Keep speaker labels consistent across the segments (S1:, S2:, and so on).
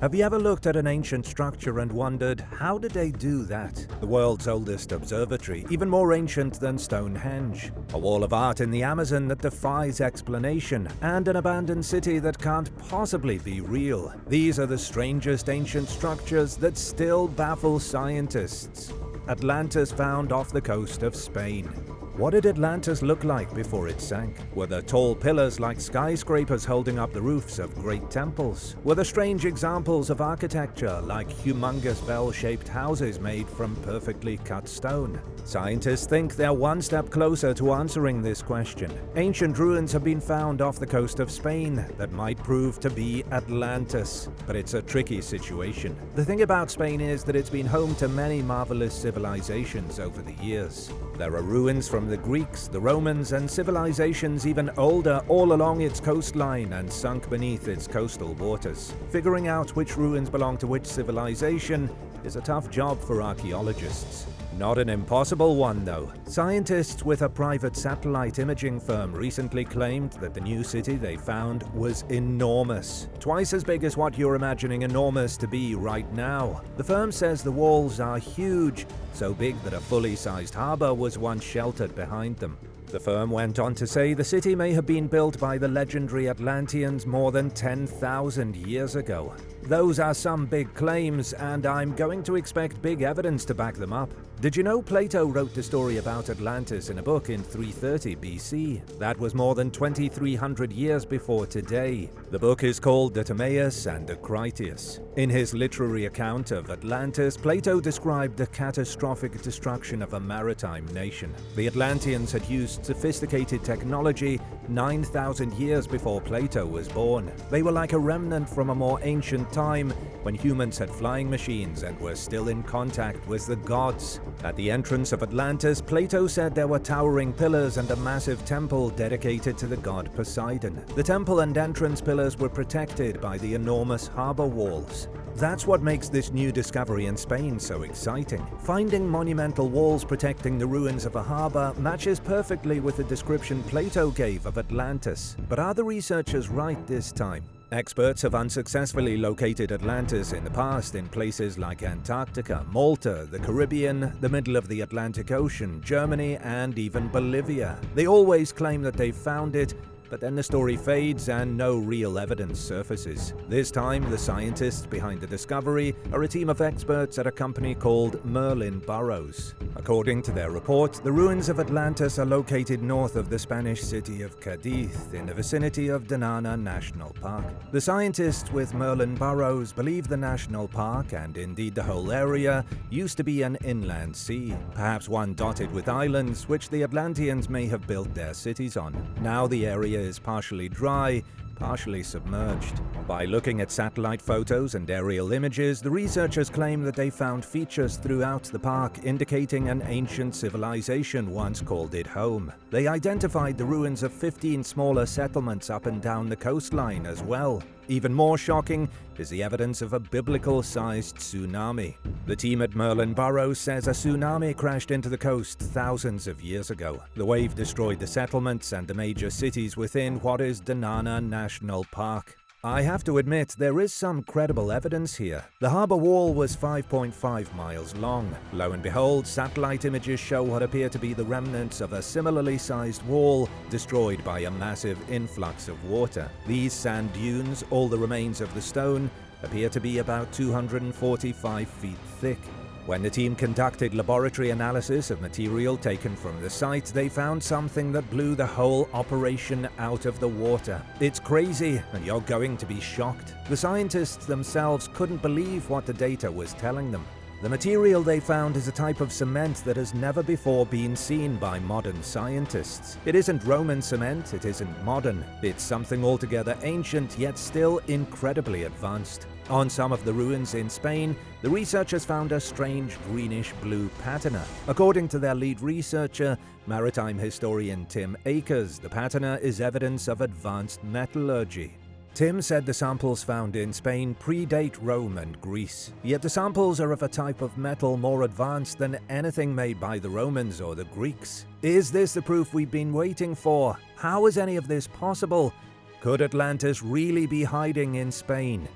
S1: Have you ever looked at an ancient structure and wondered, how did they do that? The world's oldest observatory, even more ancient than Stonehenge. A wall of art in the Amazon that defies explanation, and an abandoned city that can't possibly be real. These are the strangest ancient structures that still baffle scientists. Atlantis found off the coast of Spain. What did Atlantis look like before it sank? Were there tall pillars like skyscrapers holding up the roofs of great temples? Were there strange examples of architecture like humongous bell-shaped houses made from perfectly cut stone? Scientists think they're one step closer to answering this question. Ancient ruins have been found off the coast of Spain that might prove to be Atlantis, but it's a tricky situation. The thing about Spain is that it's been home to many marvelous civilizations over the years. There are ruins from the Greeks, the Romans, and civilizations even older all along its coastline and sunk beneath its coastal waters. Figuring out which ruins belong to which civilization is a tough job for archaeologists. Not an impossible one, though. Scientists with a private satellite imaging firm recently claimed that the new city they found was enormous. Twice as big as what you're imagining enormous to be right now. The firm says the walls are huge, so big that a fully sized harbor was once sheltered behind them. The firm went on to say the city may have been built by the legendary Atlanteans more than 10,000 years ago. Those are some big claims, and I'm going to expect big evidence to back them up. Did you know Plato wrote the story about Atlantis in a book in 330 BC? That was more than 2,300 years before today. The book is called the Timaeus and the Critias. In his literary account of Atlantis, Plato described the catastrophic destruction of a maritime nation. The Atlanteans had used sophisticated technology 9,000 years before Plato was born. They were like a remnant from a more ancient time when humans had flying machines and were still in contact with the gods. At the entrance of Atlantis, Plato said there were towering pillars and a massive temple dedicated to the god Poseidon. The temple and entrance pillars were protected by the enormous harbor walls. That's what makes this new discovery in Spain so exciting. Finding monumental walls protecting the ruins of a harbor matches perfectly with the description Plato gave of Atlantis. But are the researchers right this time? Experts have unsuccessfully located Atlantis in the past in places like Antarctica, Malta, the Caribbean, the middle of the Atlantic Ocean, Germany, and even Bolivia. They always claim that they've found it, but then the story fades and no real evidence surfaces. This time, the scientists behind the discovery are a team of experts at a company called Merlin Burrows. According to their report, the ruins of Atlantis are located north of the Spanish city of Cadiz, in the vicinity of Dinana National Park. The scientists with Merlin Burrows believe the national park, and indeed the whole area, used to be an inland sea, perhaps one dotted with islands which the Atlanteans may have built their cities on. Now the area is partially dry, partially submerged. By looking at satellite photos and aerial images, the researchers claim that they found features throughout the park indicating an ancient civilization once called it home. They identified the ruins of 15 smaller settlements up and down the coastline as well. Even more shocking is the evidence of a biblical-sized tsunami. The team at Merlin Burrows says a tsunami crashed into the coast thousands of years ago. The wave destroyed the settlements and the major cities within what is Dinana National Park. I have to admit, there is some credible evidence here. The harbor wall was 5.5 miles long. Lo and behold, satellite images show what appear to be the remnants of a similarly sized wall destroyed by a massive influx of water. These sand dunes, all the remains of the stone, appear to be about 245 feet thick. When the team conducted laboratory analysis of material taken from the site, they found something that blew the whole operation out of the water. It's crazy, and you're going to be shocked. The scientists themselves couldn't believe what the data was telling them. The material they found is a type of cement that has never before been seen by modern scientists. It isn't Roman cement, it isn't modern. It's something altogether ancient, yet still incredibly advanced. On some of the ruins in Spain, the researchers found a strange greenish-blue patina. According to their lead researcher, maritime historian Tim Akers, the patina is evidence of advanced metallurgy. Tim said the samples found in Spain predate Rome and Greece, yet the samples are of a type of metal more advanced than anything made by the Romans or the Greeks. Is this the proof we've been waiting for? How is any of this possible? Could Atlantis really be hiding in Spain?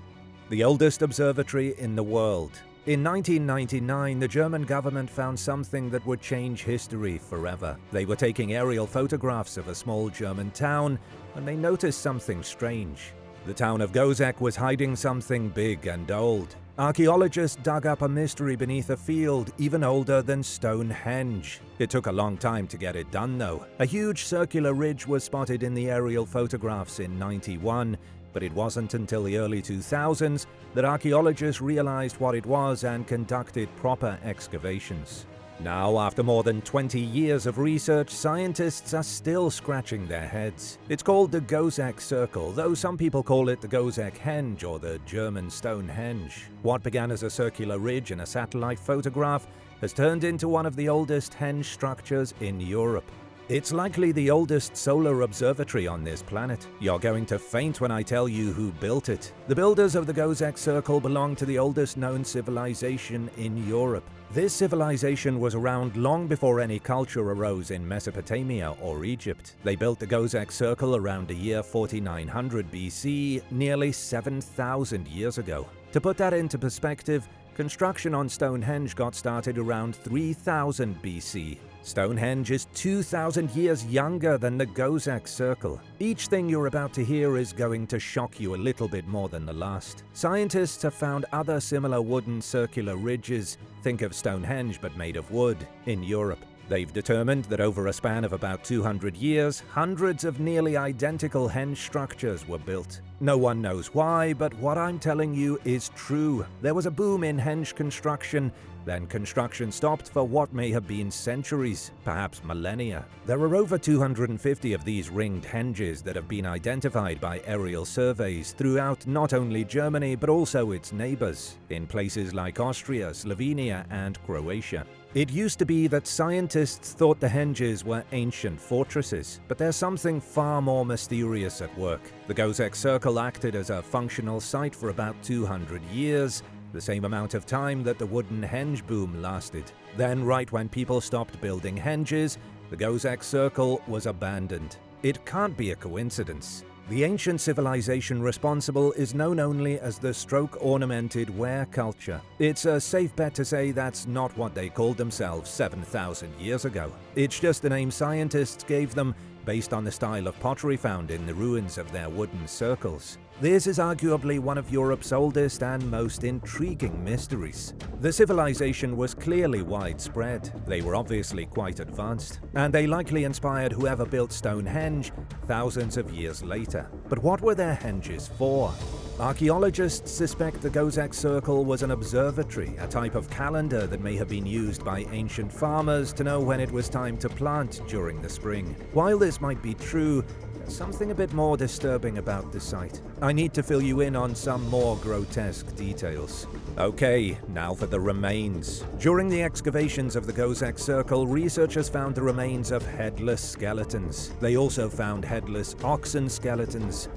S1: the oldest observatory in the world. In 1999, the German government found something that would change history forever. They were taking aerial photographs of a small German town when they noticed something strange. The town of Gozek was hiding something big and old. Archaeologists dug up a mystery beneath a field even older than Stonehenge. It took a long time to get it done, though. A huge circular ridge was spotted in the aerial photographs in '91, but it wasn't until the early 2000s that archaeologists realized what it was and conducted proper excavations. Now, after more than 20 years of research, scientists are still scratching their heads. It's called the Gozek Circle, though some people call it the Gozek Henge or the German Stonehenge. What began as a circular ridge in a satellite photograph has turned into one of the oldest henge structures in Europe. It's likely the oldest solar observatory on this planet. You're going to faint when I tell you who built it. The builders of the Gozek Circle belong to the oldest known civilization in Europe. This civilization was around long before any culture arose in Mesopotamia or Egypt. They built the Gozek Circle around the year 4900 BC, nearly 7,000 years ago. To put that into perspective, construction on Stonehenge got started around 3000 BC. Stonehenge is 2,000 years younger than the Gozek Circle. Each thing you're about to hear is going to shock you a little bit more than the last. Scientists have found other similar wooden circular ridges, think of Stonehenge but made of wood, in Europe. They've determined that over a span of about 200 years, hundreds of nearly identical henge structures were built. No one knows why, but what I'm telling you is true. There was a boom in henge construction, then construction stopped for what may have been centuries, perhaps millennia. There are over 250 of these ringed henges that have been identified by aerial surveys throughout not only Germany but also its neighbors, in places like Austria, Slovenia, and Croatia. It used to be that scientists thought the henges were ancient fortresses, but there's something far more mysterious at work. The Gozek Circle acted as a functional site for about 200 years, the same amount of time that the wooden henge boom lasted. Then, right when people stopped building henges, the Gozek Circle was abandoned. It can't be a coincidence. The ancient civilization responsible is known only as the stroke-ornamented ware culture. It's a safe bet to say that's not what they called themselves 7,000 years ago. It's just the name scientists gave them based on the style of pottery found in the ruins of their wooden circles. This is arguably one of Europe's oldest and most intriguing mysteries. The civilization was clearly widespread, they were obviously quite advanced, and they likely inspired whoever built Stonehenge thousands of years later. But what were their henges for? Archaeologists suspect the Gozek Circle was an observatory, a type of calendar that may have been used by ancient farmers to know when it was time to plant during the spring. While this might be true, there's something a bit more disturbing about the site. I need to fill you in on some more grotesque details. Okay, now for the remains. During the excavations of the Gozek Circle, researchers found the remains of headless skeletons. They also found headless oxen skeletons.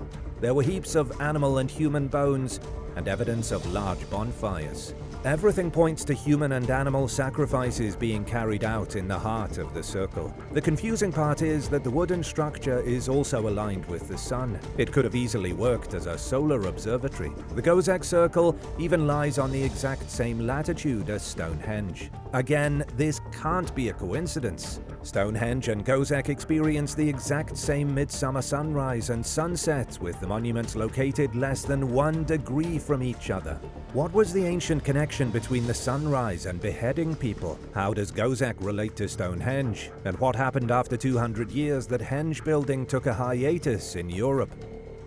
S1: There were heaps of animal and human bones, and evidence of large bonfires. Everything points to human and animal sacrifices being carried out in the heart of the circle. The confusing part is that the wooden structure is also aligned with the sun. It could have easily worked as a solar observatory. The Gozek Circle even lies on the exact same latitude as Stonehenge. Again, this can't be a coincidence. Stonehenge and Gozek experience the exact same midsummer sunrise and sunset, with the monuments located less than 1 degree from each other. What was the ancient connection between the sunrise and beheading people? How does Gozek relate to Stonehenge? And what happened after 200 years that henge building took a hiatus in Europe?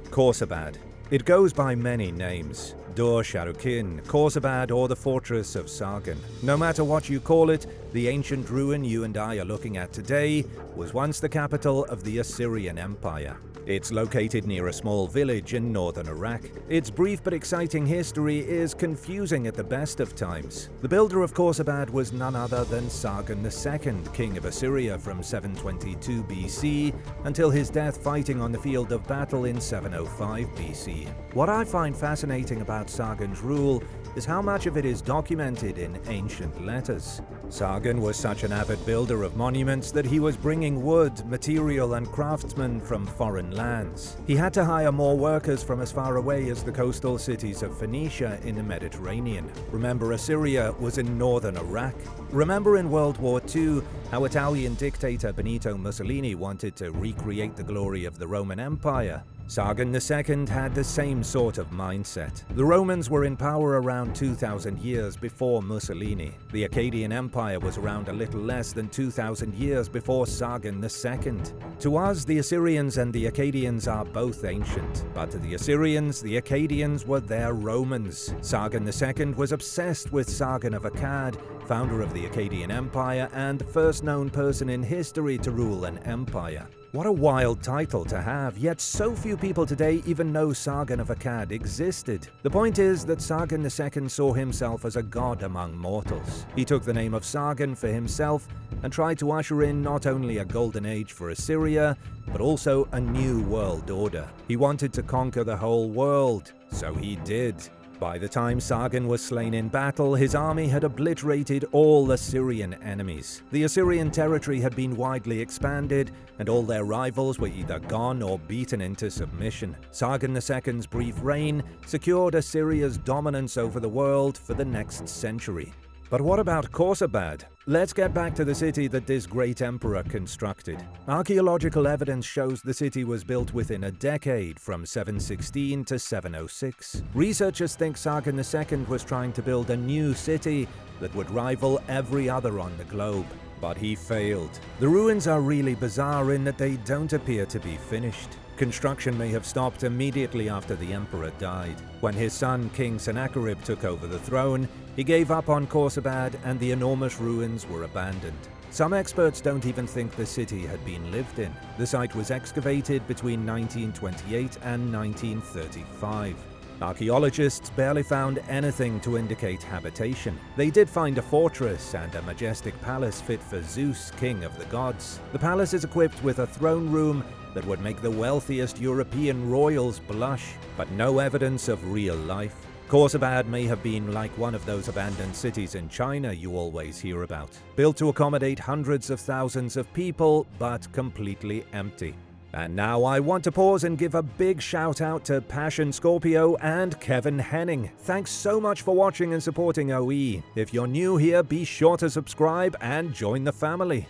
S1: Khorsabad. It goes by many names. Dur Sharukin, Khorsabad, or the Fortress of Sagen. No matter what you call it, the ancient ruin you and I are looking at today was once the capital of the Assyrian Empire. It's located near a small village in northern Iraq. Its brief but exciting history is confusing at the best of times. The builder of Khorsabad was none other than Sagen II, king of Assyria from 722 BC until his death fighting on the field of battle in 705 BC. What I find fascinating about about Sagen's rule is how much of it is documented in ancient letters. Sagen was such an avid builder of monuments that he was bringing wood, material, and craftsmen from foreign lands. He had to hire more workers from as far away as the coastal cities of Phoenicia in the Mediterranean. Remember, Assyria was in northern Iraq. Remember in World War II how Italian dictator Benito Mussolini wanted to recreate the glory of the Roman Empire? Sagen II had the same sort of mindset. The Romans were in power around 2,000 years before Mussolini. The Akkadian Empire was around a little less than 2,000 years before Sagen II. To us, the Assyrians and the Akkadians are both ancient, but to the Assyrians, the Akkadians were their Romans. Sagen II was obsessed with Sargon of Akkad, founder of the Akkadian Empire and first known person in history to rule an empire. What a wild title to have, yet so few people today even know Sargon of Akkad existed. The point is that Sargon II saw himself as a god among mortals. He took the name of Sargon for himself and tried to usher in not only a golden age for Assyria, but also a new world order. He wanted to conquer the whole world, so he did. By the time Sargon was slain in battle, his army had obliterated all Assyrian enemies. The Assyrian territory had been widely expanded, and all their rivals were either gone or beaten into submission. Sargon II's brief reign secured Assyria's dominance over the world for the next century. But what about Khorsabad? Let's get back to the city that this great emperor constructed. Archaeological evidence shows the city was built within a decade, from 716 to 706. Researchers think Sargon II was trying to build a new city that would rival every other on the globe. But he failed. The ruins are really bizarre in that they don't appear to be finished. Construction may have stopped immediately after the emperor died. When his son, King Sennacherib, took over the throne, he gave up on Khorsabad and the enormous ruins were abandoned. Some experts don't even think the city had been lived in. The site was excavated between 1928 and 1935. Archaeologists barely found anything to indicate habitation. They did find a fortress and a majestic palace fit for Zeus, king of the gods. The palace is equipped with a throne room that would make the wealthiest European royals blush, but no evidence of real life. Khorsabad may have been like one of those abandoned cities in China you always hear about, built to accommodate hundreds of thousands of people, but completely empty. And now I want to pause and give a big shout out to Passion Scorpio and Kevin Henning. Thanks so much for watching and supporting OE. If you're new here, be sure to subscribe and join the family.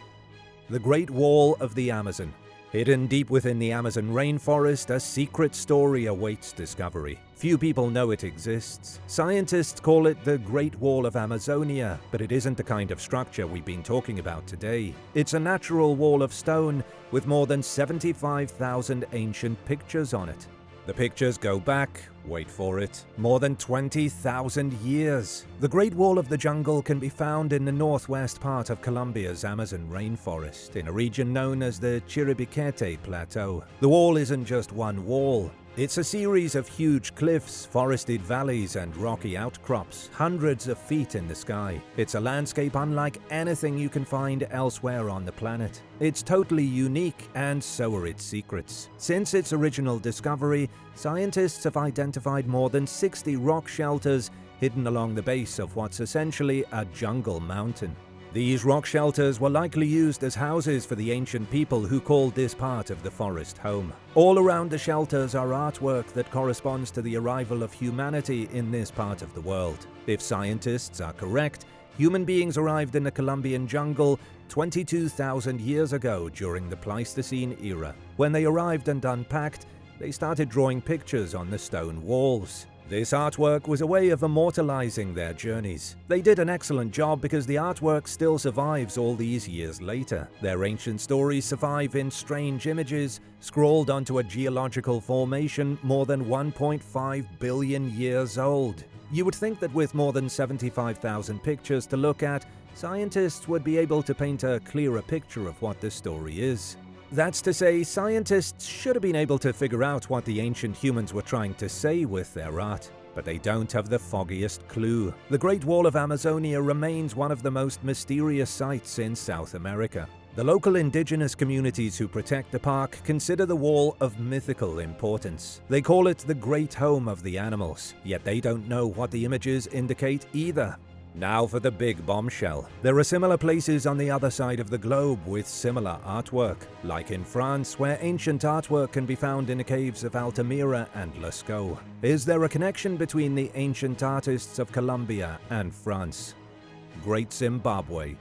S1: The Great Wall of the Amazon. Hidden deep within the Amazon rainforest, a secret story awaits discovery. Few people know it exists. Scientists call it the Great Wall of Amazonia, but it isn't the kind of structure we've been talking about today. It's a natural wall of stone with more than 75,000 ancient pictures on it. The pictures go back, wait for it, more than 20,000 years. The Great Wall of the Jungle can be found in the northwest part of Colombia's Amazon rainforest, in a region known as the Chiribiquete Plateau. The wall isn't just one wall. It's a series of huge cliffs, forested valleys, and rocky outcrops, hundreds of feet in the sky. It's a landscape unlike anything you can find elsewhere on the planet. It's totally unique, and so are its secrets. Since its original discovery, scientists have identified more than 60 rock shelters hidden along the base of what's essentially a jungle mountain. These rock shelters were likely used as houses for the ancient people who called this part of the forest home. All around the shelters are artwork that corresponds to the arrival of humanity in this part of the world. If scientists are correct, human beings arrived in the Colombian jungle 22,000 years ago during the Pleistocene era. When they arrived and unpacked, they started drawing pictures on the stone walls. This artwork was a way of immortalizing their journeys. They did an excellent job because the artwork still survives all these years later. Their ancient stories survive in strange images, scrawled onto a geological formation more than 1.5 billion years old. You would think that with more than 75,000 pictures to look at, scientists would be able to paint a clearer picture of what the story is. That's to say, scientists should have been able to figure out what the ancient humans were trying to say with their art, but they don't have the foggiest clue. The Great Wall of Amazonia remains one of the most mysterious sites in South America. The local indigenous communities who protect the park consider the wall of mythical importance. They call it the great home of the animals, yet they don't know what the images indicate either. Now for the big bombshell. There are similar places on the other side of the globe with similar artwork, like in France, where ancient artwork can be found in the caves of Altamira and Lascaux. Is there a connection between the ancient artists of Colombia and France? Great Zimbabwe.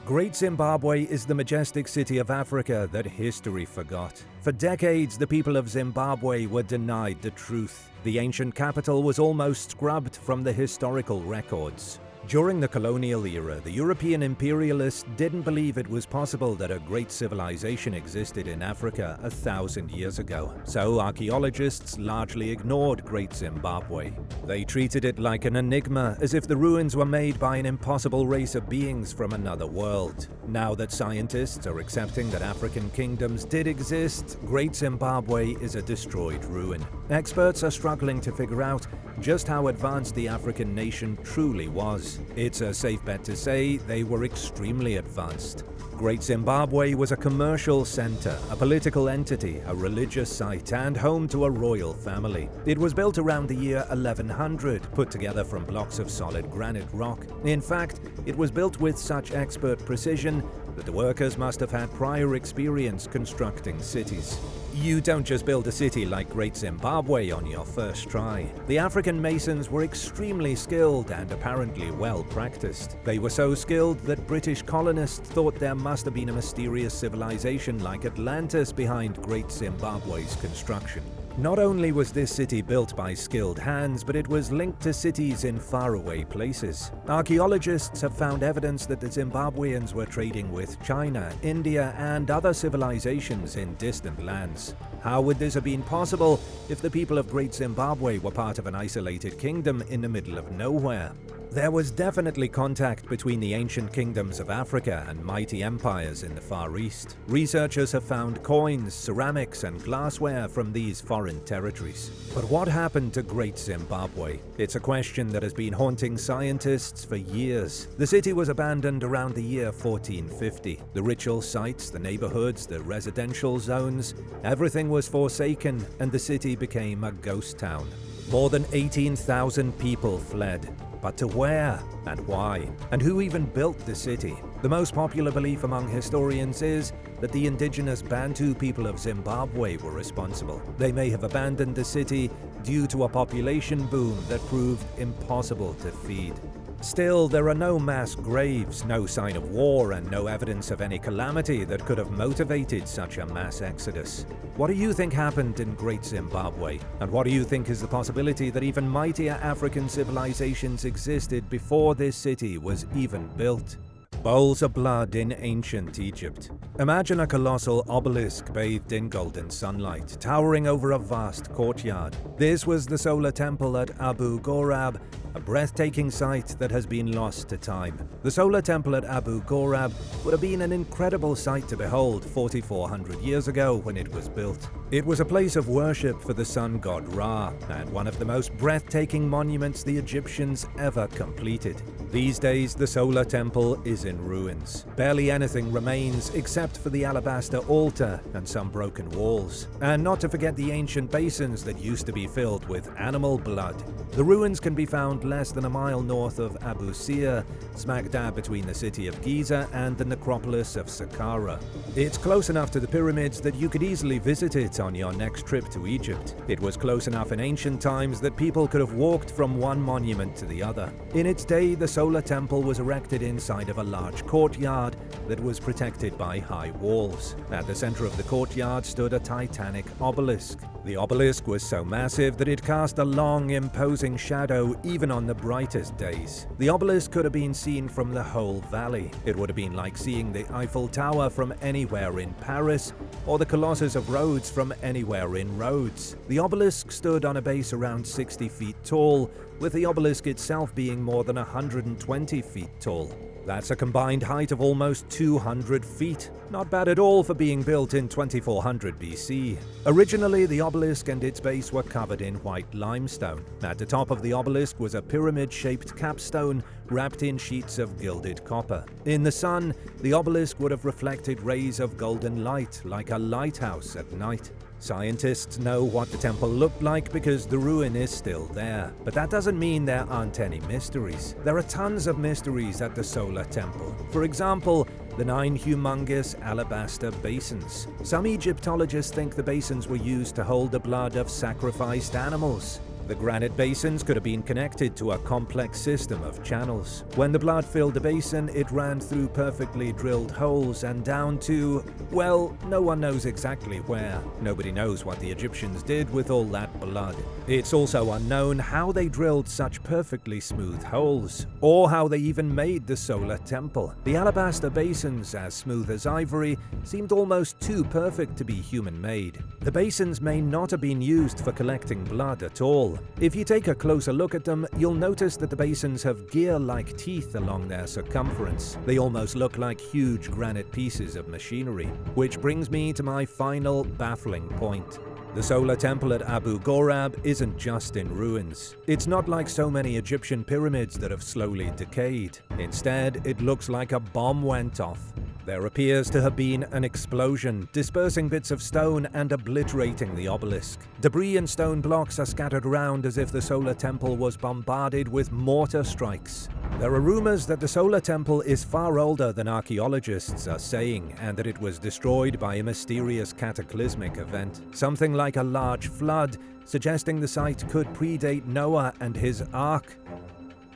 S1: Great Zimbabwe is the majestic city of Africa that history forgot. For decades, the people of Zimbabwe were denied the truth. The ancient capital was almost scrubbed from the historical records. During the colonial era, the European imperialists didn't believe it was possible that a great civilization existed in Africa 1,000 years ago, so archaeologists largely ignored Great Zimbabwe. They treated it like an enigma, as if the ruins were made by an impossible race of beings from another world. Now that scientists are accepting that African kingdoms did exist, Great Zimbabwe is a destroyed ruin. Experts are struggling to figure out just how advanced the African nation truly was. It's a safe bet to say they were extremely advanced. Great Zimbabwe was a commercial center, a political entity, a religious site, and home to a royal family. It was built around the year 1100, put together from blocks of solid granite rock. In fact, it was built with such expert precision that the workers must have had prior experience constructing cities. You don't just build a city like Great Zimbabwe on your first try. The African masons were extremely skilled and apparently well practiced. They were so skilled that British colonists thought there must have been a mysterious civilization like Atlantis behind Great Zimbabwe's construction. Not only was this city built by skilled hands, but it was linked to cities in faraway places. Archaeologists have found evidence that the Zimbabweans were trading with China, India, and other civilizations in distant lands. How would this have been possible if the people of Great Zimbabwe were part of an isolated kingdom in the middle of nowhere? There was definitely contact between the ancient kingdoms of Africa and mighty empires in the Far East. Researchers have found coins, ceramics, and glassware from these foreign territories. But what happened to Great Zimbabwe? It's a question that has been haunting scientists for years. The city was abandoned around the year 1450. The ritual sites, the neighborhoods, the residential zones, everything was forsaken, and the city became a ghost town. More than 18,000 people fled. But to where and why? And who even built the city? The most popular belief among historians is that the indigenous Bantu people of Zimbabwe were responsible. They may have abandoned the city due to a population boom that proved impossible to feed. Still, there are no mass graves, no sign of war, and no evidence of any calamity that could have motivated such a mass exodus. What do you think happened in Great Zimbabwe? And what do you think is the possibility that even mightier African civilizations existed before this city was even built? Bowls of blood in ancient Egypt. Imagine a colossal obelisk bathed in golden sunlight, towering over a vast courtyard. This was the solar temple at Abu Ghorab, a breathtaking sight that has been lost to time. The solar temple at Abu Ghorab would have been an incredible sight to behold 4,400 years ago when it was built. It was a place of worship for the sun god Ra, and one of the most breathtaking monuments the Egyptians ever completed. These days, the solar temple is in ruins. Barely anything remains except for the alabaster altar and some broken walls. And not to forget the ancient basins that used to be filled with animal blood. The ruins can be found less than a mile north of Abu Sir, smack dab between the city of Giza and the necropolis of Saqqara. It's close enough to the pyramids that you could easily visit it on your next trip to Egypt. It was close enough in ancient times that people could have walked from one monument to the other. In its day, the solar temple was erected inside of a large courtyard that was protected by high walls. At the center of the courtyard stood a titanic obelisk. The obelisk was so massive that it cast a long, imposing shadow even on the brightest days. The obelisk could have been seen from the whole valley. It would have been like seeing the Eiffel Tower from anywhere in Paris, or the Colossus of Rhodes from anywhere in Rhodes. The obelisk stood on a base around 60 feet tall, with the obelisk itself being more than 120 feet tall. That's a combined height of almost 200 feet. Not bad at all for being built in 2400 BC. Originally, the obelisk and its base were covered in white limestone. At the top of the obelisk was a pyramid-shaped capstone wrapped in sheets of gilded copper. In the sun, the obelisk would have reflected rays of golden light like a lighthouse at night. Scientists know what the temple looked like because the ruin is still there. But that doesn't mean there aren't any mysteries. There are tons of mysteries at the Solar Temple. For example, the 9 humongous alabaster basins. Some Egyptologists think the basins were used to hold the blood of sacrificed animals. The granite basins could have been connected to a complex system of channels. When the blood filled the basin, it ran through perfectly drilled holes and down to, well, no one knows exactly where. Nobody knows what the Egyptians did with all that blood. It's also unknown how they drilled such perfectly smooth holes, or how they even made the Solar Temple. The alabaster basins, as smooth as ivory, seemed almost too perfect to be human-made. The basins may not have been used for collecting blood at all. If you take a closer look at them, you'll notice that the basins have gear-like teeth along their circumference. They almost look like huge granite pieces of machinery. Which brings me to my final baffling point. The Solar Temple at Abu Ghorab isn't just in ruins. It's not like so many Egyptian pyramids that have slowly decayed. Instead, it looks like a bomb went off. There appears to have been an explosion, dispersing bits of stone and obliterating the obelisk. Debris and stone blocks are scattered around as if the Solar Temple was bombarded with mortar strikes. There are rumors that the Solar Temple is far older than archaeologists are saying, and that it was destroyed by a mysterious cataclysmic event, something like a large flood, suggesting the site could predate Noah and his ark.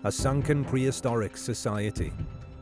S1: A sunken prehistoric society.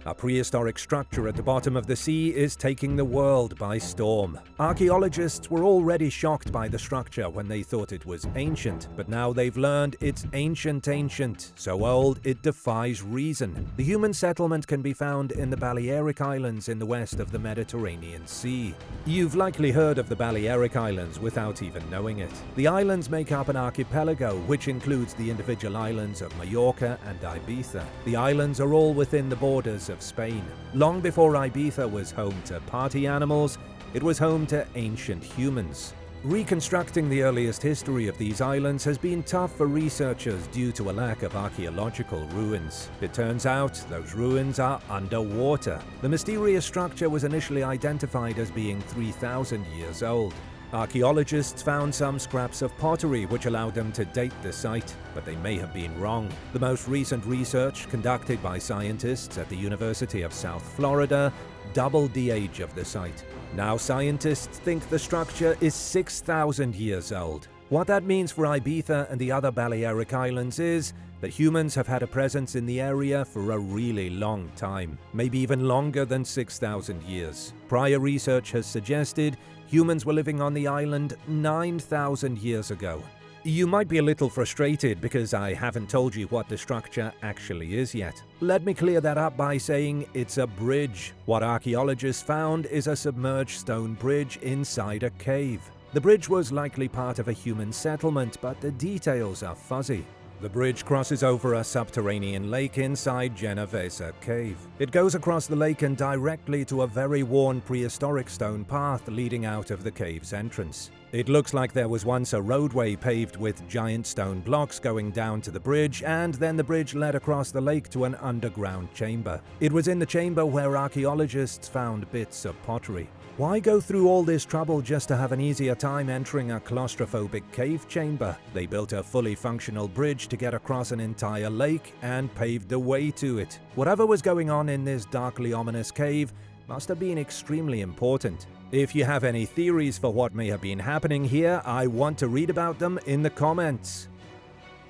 S1: A prehistoric structure at the bottom of the sea is taking the world by storm. Archaeologists were already shocked by the structure when they thought it was ancient, but now they've learned it's ancient, so old it defies reason. The human settlement can be found in the Balearic Islands in the west of the Mediterranean Sea. You've likely heard of the Balearic Islands without even knowing it. The islands make up an archipelago, which includes the individual islands of Majorca and Ibiza. The islands are all within the borders of Spain. Long before Ibiza was home to party animals, it was home to ancient humans. Reconstructing the earliest history of these islands has been tough for researchers due to a lack of archaeological ruins. It turns out those ruins are underwater. The mysterious structure was initially identified as being 3,000 years old. Archaeologists found some scraps of pottery which allowed them to date the site, but they may have been wrong. The most recent research, conducted by scientists at the University of South Florida, doubled the age of the site. Now scientists think the structure is 6,000 years old. What that means for Ibiza and the other Balearic Islands is that humans have had a presence in the area for a really long time, maybe even longer than 6,000 years. Prior research has suggested humans were living on the island 9,000 years ago. You might be a little frustrated because I haven't told you what the structure actually is yet. Let me clear that up by saying it's a bridge. What archaeologists found is a submerged stone bridge inside a cave. The bridge was likely part of a human settlement, but the details are fuzzy. The bridge crosses over a subterranean lake inside Genovesa Cave. It goes across the lake and directly to a very worn prehistoric stone path leading out of the cave's entrance. It looks like there was once a roadway paved with giant stone blocks going down to the bridge, and then the bridge led across the lake to an underground chamber. It was in the chamber where archaeologists found bits of pottery. Why go through all this trouble just to have an easier time entering a claustrophobic cave chamber? They built a fully functional bridge to get across an entire lake and paved the way to it. Whatever was going on in this darkly ominous cave must have been extremely important. If you have any theories for what may have been happening here, I want to read about them in the comments.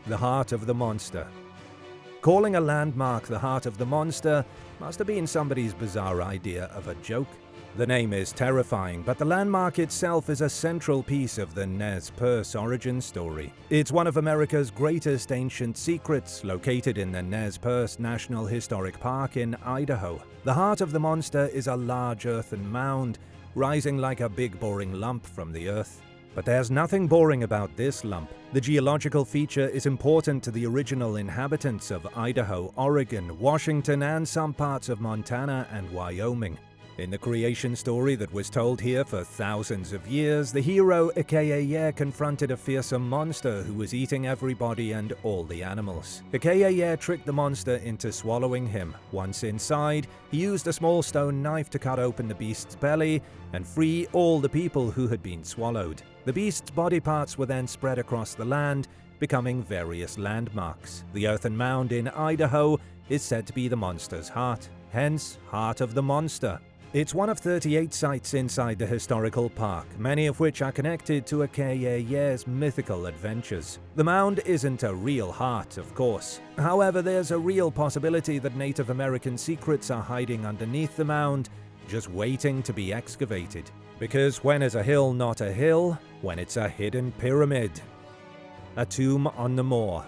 S1: The Heart of the Monster. Calling a landmark the Heart of the Monster must have been somebody's bizarre idea of a joke. The name is terrifying, but the landmark itself is a central piece of the Nez Perce origin story. It's one of America's greatest ancient secrets, located in the Nez Perce National Historic Park in Idaho. The Heart of the Monster is a large earthen mound, rising like a big boring lump from the earth. But there's nothing boring about this lump. The geological feature is important to the original inhabitants of Idaho, Oregon, Washington, and some parts of Montana and Wyoming. In the creation story that was told here for thousands of years, the hero Ikeeye confronted a fearsome monster who was eating everybody and all the animals. Ikeeye tricked the monster into swallowing him. Once inside, he used a small stone knife to cut open the beast's belly and free all the people who had been swallowed. The beast's body parts were then spread across the land, becoming various landmarks. The earthen mound in Idaho is said to be the monster's heart, hence Heart of the Monster. It's one of 38 sites inside the historical park, many of which are connected to Ikeye's mythical adventures. The mound isn't a real heart, of course. However, there's a real possibility that Native American secrets are hiding underneath the mound, just waiting to be excavated. Because when is a hill not a hill? When it's a hidden pyramid. A tomb on the moor.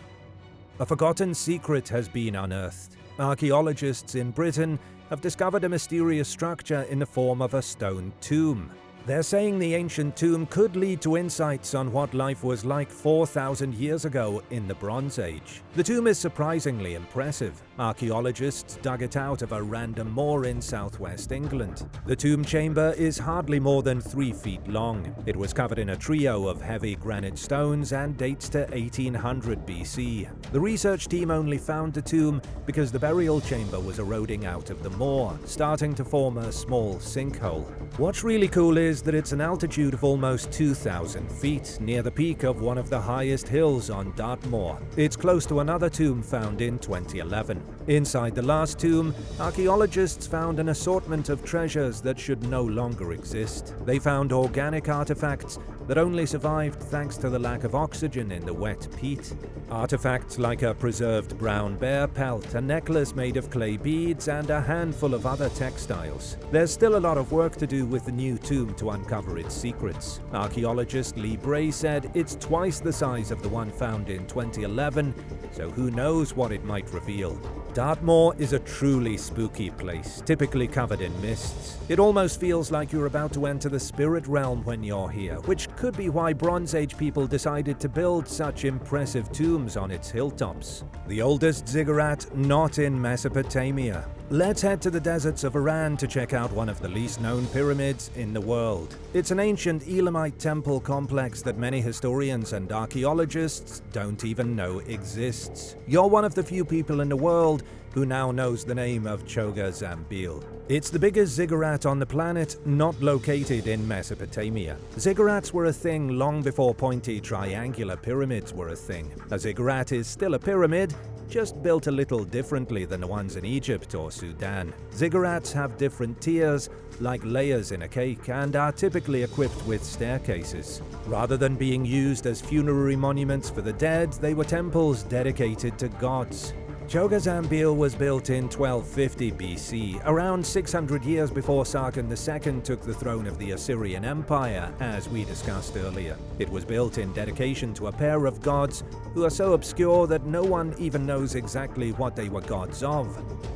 S1: A forgotten secret has been unearthed. Archaeologists in Britain have discovered a mysterious structure in the form of a stone tomb. They're saying the ancient tomb could lead to insights on what life was like 4,000 years ago in the Bronze Age. The tomb is surprisingly impressive. Archaeologists dug it out of a random moor in southwest England. The tomb chamber is hardly more than 3 feet long. It was covered in a trio of heavy granite stones and dates to 1800 BC. The research team only found the tomb because the burial chamber was eroding out of the moor, starting to form a small sinkhole. What's really cool is that it's an altitude of almost 2,000 feet, near the peak of one of the highest hills on Dartmoor. It's close to another tomb found in 2011. Inside the last tomb, archaeologists found an assortment of treasures that should no longer exist. They found organic artifacts that only survived thanks to the lack of oxygen in the wet peat. Artifacts like a preserved brown bear pelt, a necklace made of clay beads, and a handful of other textiles. There's still a lot of work to do with the new tomb to uncover its secrets. Archaeologist Lee Bray said it's twice the size of the one found in 2011, so who knows what it might reveal. Dartmoor is a truly spooky place, typically covered in mists. It almost feels like you're about to enter the spirit realm when you're here, which could be why Bronze Age people decided to build such impressive tombs on its hilltops. The oldest ziggurat not in Mesopotamia. Let's head to the deserts of Iran to check out one of the least known pyramids in the world. It's an ancient Elamite temple complex that many historians and archaeologists don't even know exists. You're one of the few people in the world who now knows the name of Choga Zambil. It's the biggest ziggurat on the planet, not located in Mesopotamia. Ziggurats were a thing long before pointy triangular pyramids were a thing. A ziggurat is still a pyramid, just built a little differently than the ones in Egypt or Sudan. Ziggurats have different tiers, like layers in a cake, and are typically equipped with staircases. Rather than being used as funerary monuments for the dead, they were temples dedicated to gods. Choga Zambil was built in 1250 BC, around 600 years before Sagen II took the throne of the Assyrian Empire, as we discussed earlier. It was built in dedication to a pair of gods who are so obscure that no one even knows exactly what they were gods of: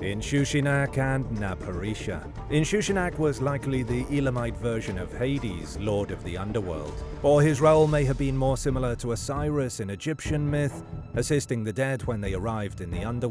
S1: Inshushinak and Naparisha. Inshushinak was likely the Elamite version of Hades, lord of the underworld, or his role may have been more similar to Osiris in Egyptian myth, assisting the dead when they arrived in the underworld.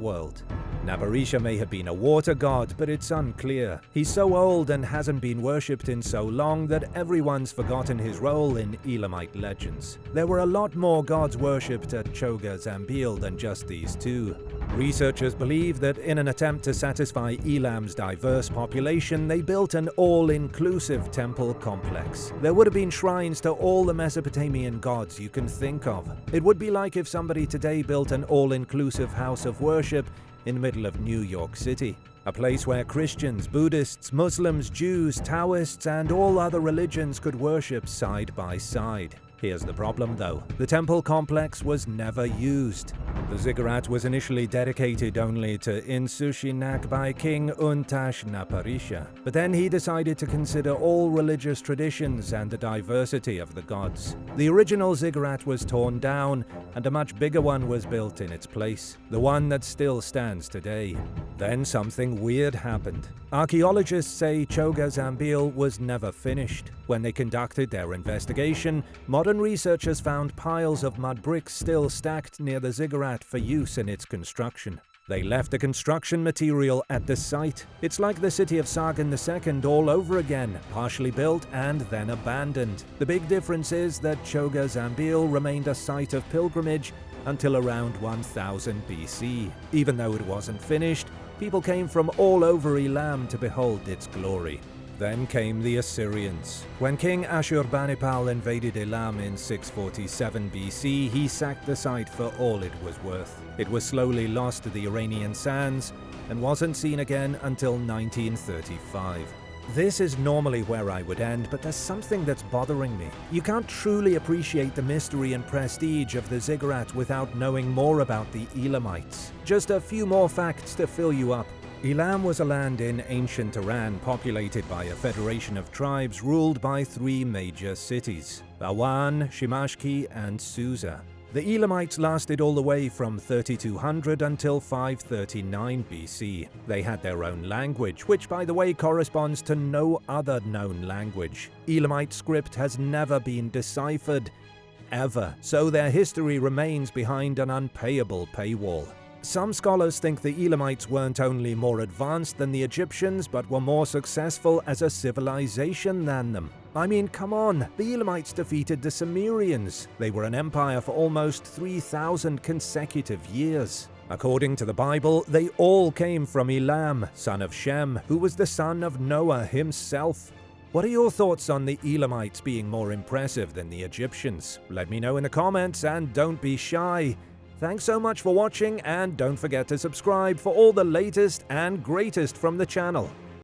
S1: Naparisha may have been a water god, but it's unclear. He's so old and hasn't been worshipped in so long that everyone's forgotten his role in Elamite legends. There were a lot more gods worshipped at Choga Zambil than just these two. Researchers believe that in an attempt to satisfy Elam's diverse population, they built an all-inclusive temple complex. There would have been shrines to all the Mesopotamian gods you can think of. It would be like if somebody today built an all-inclusive house of worship in the middle of New York City. A place where Christians, Buddhists, Muslims, Jews, Taoists, and all other religions could worship side by side. Here's the problem though. The temple complex was never used. The ziggurat was initially dedicated only to Inshushinak by King Untash Naparisha, but then he decided to consider all religious traditions and the diversity of the gods. The original ziggurat was torn down, and a much bigger one was built in its place, the one that still stands today. Then something weird happened. Archaeologists say Choga Zambil was never finished. When they conducted their investigation, modern Modern researchers found piles of mud bricks still stacked near the ziggurat for use in its construction. They left the construction material at the site. It's like the city of Sagen II all over again, partially built and then abandoned. The big difference is that Choga Zambil remained a site of pilgrimage until around 1000 BC. Even though it wasn't finished, people came from all over Elam to behold its glory. Then came the Assyrians. When King Ashurbanipal invaded Elam in 647 BC, he sacked the site for all it was worth. It was slowly lost to the Iranian sands and wasn't seen again until 1935. This is normally where I would end, but there's something that's bothering me. You can't truly appreciate the mystery and prestige of the ziggurat without knowing more about the Elamites. Just a few more facts to fill you up. Elam was a land in ancient Iran populated by a federation of tribes ruled by three major cities: Bawan, Shimashki, and Susa. The Elamites lasted all the way from 3200 until 539 BC. They had their own language, which by the way corresponds to no other known language. Elamite script has never been deciphered, ever, so their history remains behind an unpayable paywall. Some scholars think the Elamites weren't only more advanced than the Egyptians, but were more successful as a civilization than them. I mean, come on, the Elamites defeated the Sumerians. They were an empire for almost 3,000 consecutive years. According to the Bible, they all came from Elam, son of Shem, who was the son of Noah himself. What are your thoughts on the Elamites being more impressive than the Egyptians? Let me know in the comments, and don't be shy. Thanks so much for watching, and don't forget to subscribe for all the latest and greatest from the channel.